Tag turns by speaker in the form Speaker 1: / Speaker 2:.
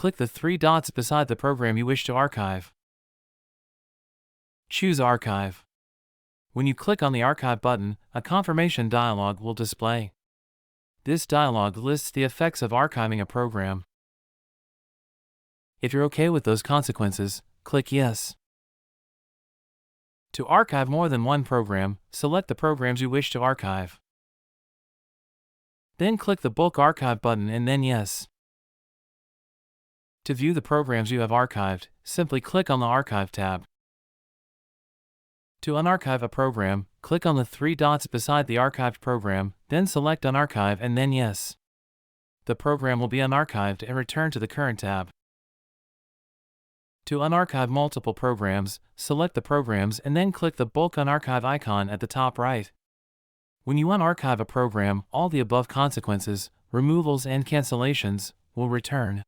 Speaker 1: click the three dots beside the program you wish to archive. Choose Archive. When you click on the Archive button, a confirmation dialog will display. This dialog lists the effects of archiving a program. If you're okay with those consequences, click Yes. To archive more than one program, select the programs you wish to archive. Then click the Bulk Archive button and then Yes. To view the programs you have archived, simply click on the Archive tab. To unarchive a program, click on the three dots beside the archived program, then select Unarchive and then Yes. The program will be unarchived and returned to the current tab. To unarchive multiple programs, select the programs and then click the Bulk Unarchive icon at the top right. When you unarchive a program, all the above consequences, removals and cancellations, will return.